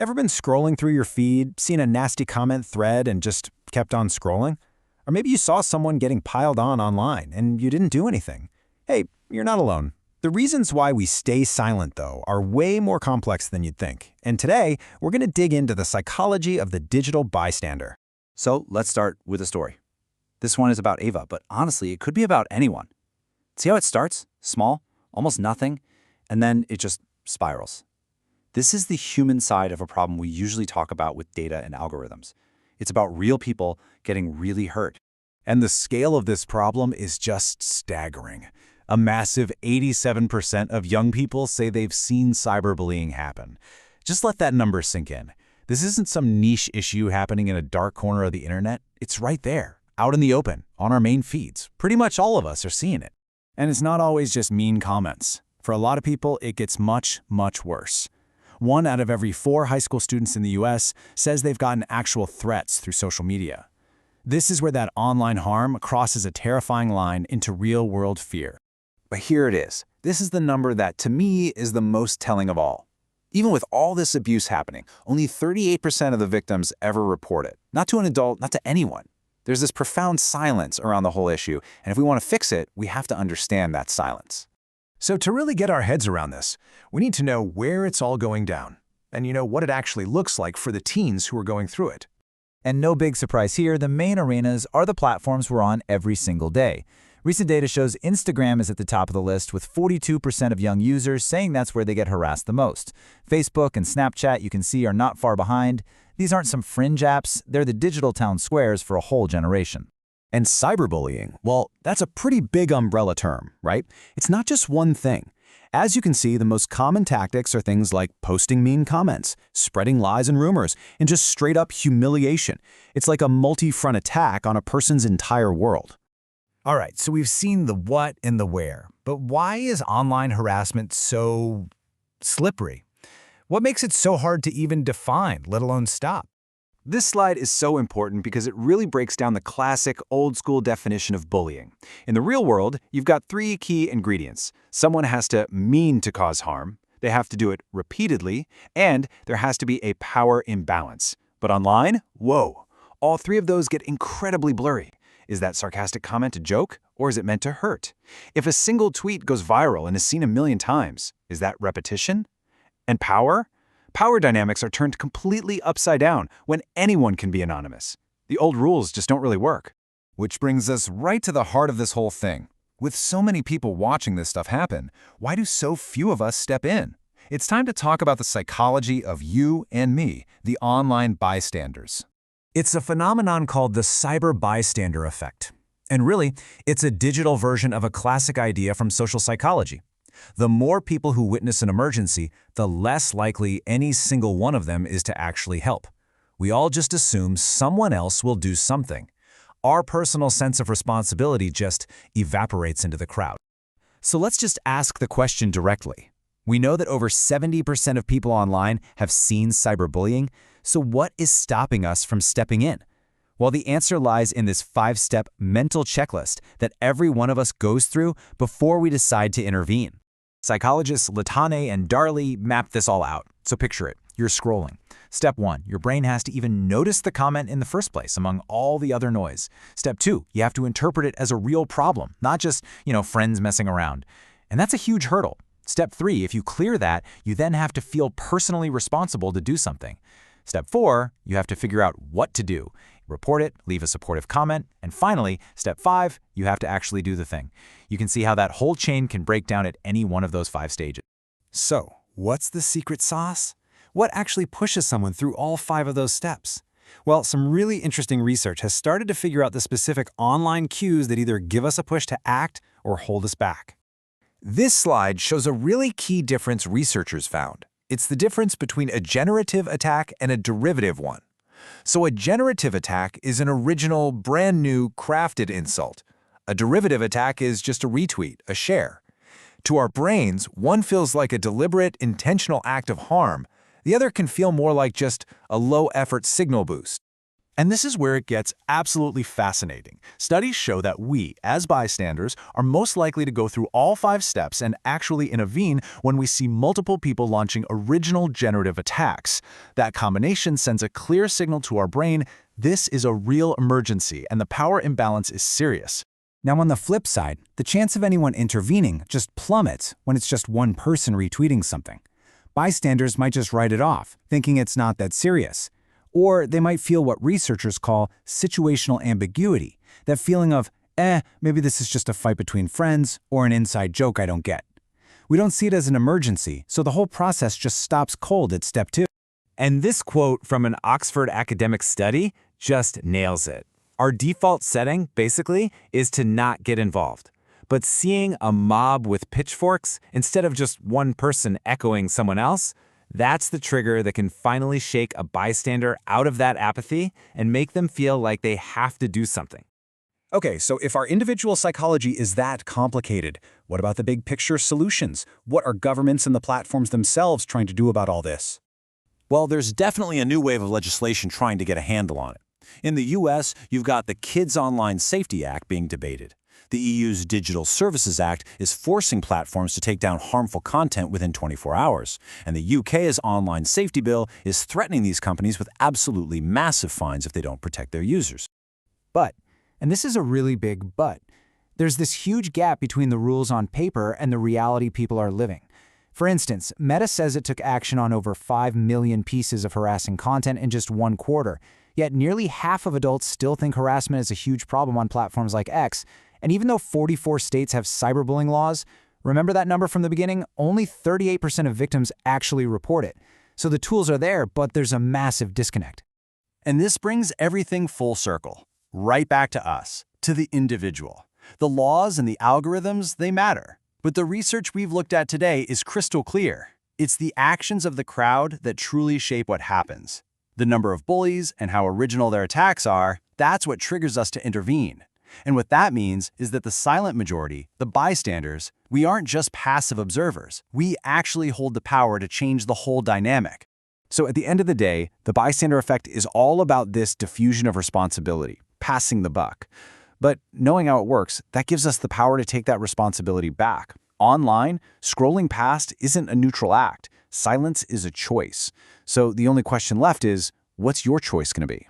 Ever been scrolling through your feed, seen a nasty comment thread, and just kept on scrolling? Or maybe you saw someone getting piled on online and you didn't do anything. Hey, you're not alone. The reasons why we stay silent, though, are way more complex than you'd think. And today, we're going to dig into the psychology of the digital bystander. So let's start with a story. This one is about Ava, but honestly, it could be about anyone. See how it starts? Small, almost nothing, and then it just spirals. This is the human side of a problem we usually talk about with data and algorithms. It's about real people getting really hurt. And the scale of this problem is just staggering. A massive 87% of young people say they've seen cyberbullying happen. Just let that number sink in. This isn't some niche issue happening in a dark corner of the internet. It's right there, out in the open, on our main feeds. Pretty much all of us are seeing it. And it's not always just mean comments. For a lot of people, it gets much, much worse. 1 out of every 4 high school students in the US says they've gotten actual threats through social media. This is where that online harm crosses a terrifying line into real-world fear. But here it is. This is the number that, to me, is the most telling of all. Even with all this abuse happening, only 38% of the victims ever report it. Not to an adult, not to anyone. There's this profound silence around the whole issue, and if we want to fix it, we have to understand that silence. So to really get our heads around this, we need to know where it's all going down, and what it actually looks like for the teens who are going through it. And no big surprise here, the main arenas are the platforms we're on every single day. Recent data shows Instagram is at the top of the list, with 42% of young users saying that's where they get harassed the most. Facebook and Snapchat, you can see, are not far behind. These aren't some fringe apps, they're the digital town squares for a whole generation. And cyberbullying, well, that's a pretty big umbrella term, right? It's not just one thing. As you can see, the most common tactics are things like posting mean comments, spreading lies and rumors, and just straight-up humiliation. It's like a multi-front attack on a person's entire world. All right, so we've seen the what and the where, but why is online harassment so slippery? What makes it so hard to even define, let alone stop? This slide is so important because it really breaks down the classic, old-school definition of bullying. In the real world, you've got 3 key ingredients. Someone has to mean to cause harm, they have to do it repeatedly, and there has to be a power imbalance. But online, whoa, all 3 of those get incredibly blurry. Is that sarcastic comment a joke, or is it meant to hurt? If a single tweet goes viral and is seen a million times, is that repetition? And power? Power dynamics are turned completely upside down when anyone can be anonymous. The old rules just don't really work. Which brings us right to the heart of this whole thing. With so many people watching this stuff happen, why do so few of us step in? It's time to talk about the psychology of you and me, the online bystanders. It's a phenomenon called the cyber bystander effect. And really, it's a digital version of a classic idea from social psychology. The more people who witness an emergency, the less likely any single one of them is to actually help. We all just assume someone else will do something. Our personal sense of responsibility just evaporates into the crowd. So let's just ask the question directly. We know that over 70% of people online have seen cyberbullying, so what is stopping us from stepping in? Well, the answer lies in this 5-step mental checklist that every one of us goes through before we decide to intervene. Psychologists Latane and Darley mapped this all out. So picture it. You're scrolling. Step 1, your brain has to even notice the comment in the first place among all the other noise. Step 2, you have to interpret it as a real problem, not just, friends messing around. And that's a huge hurdle. Step 3, if you clear that, you then have to feel personally responsible to do something. Step 4, you have to figure out what to do. Report it, leave a supportive comment, and finally, step 5, you have to actually do the thing. You can see how that whole chain can break down at any one of those 5 stages. So, what's the secret sauce? What actually pushes someone through all 5 of those steps? Well, some really interesting research has started to figure out the specific online cues that either give us a push to act or hold us back. This slide shows a really key difference researchers found. It's the difference between a generative attack and a derivative one. So a generative attack is an original, brand new, crafted insult. A derivative attack is just a retweet, a share. To our brains, one feels like a deliberate, intentional act of harm. The other can feel more like just a low-effort signal boost. And this is where it gets absolutely fascinating. Studies show that we, as bystanders, are most likely to go through all 5 steps and actually intervene when we see multiple people launching original generative attacks. That combination sends a clear signal to our brain, this is a real emergency and the power imbalance is serious. Now, on the flip side, the chance of anyone intervening just plummets when it's just one person retweeting something. Bystanders might just write it off, thinking it's not that serious. Or they might feel what researchers call situational ambiguity, that feeling of, maybe this is just a fight between friends or an inside joke I don't get. We don't see it as an emergency, so the whole process just stops cold at step 2. And this quote from an Oxford academic study just nails it. Our default setting, basically, is to not get involved. But seeing a mob with pitchforks, instead of just one person echoing someone else, that's the trigger that can finally shake a bystander out of that apathy and make them feel like they have to do something. Okay, so if our individual psychology is that complicated, what about the big picture solutions? What are governments and the platforms themselves trying to do about all this? Well, there's definitely a new wave of legislation trying to get a handle on it. In the U.S., you've got the Kids Online Safety Act being debated. The EU's Digital Services Act is forcing platforms to take down harmful content within 24 hours, and the UK's online safety bill is threatening these companies with absolutely massive fines if they don't protect their users. But, and this is a really big but, there's this huge gap between the rules on paper and the reality people are living. For instance, Meta says it took action on over 5 million pieces of harassing content in just 1 quarter, yet nearly half of adults still think harassment is a huge problem on platforms like X. And even though 44 states have cyberbullying laws, remember that number from the beginning? Only 38% of victims actually report it. So the tools are there, but there's a massive disconnect. And this brings everything full circle, right back to us, to the individual. The laws and the algorithms, they matter. But the research we've looked at today is crystal clear. It's the actions of the crowd that truly shape what happens. The number of bullies and how original their attacks are, that's what triggers us to intervene. And what that means is that the silent majority, the bystanders, we aren't just passive observers. We actually hold the power to change the whole dynamic. So at the end of the day, the bystander effect is all about this diffusion of responsibility, passing the buck. But knowing how it works, that gives us the power to take that responsibility back. Online, scrolling past isn't a neutral act. Silence is a choice. So the only question left is, what's your choice going to be?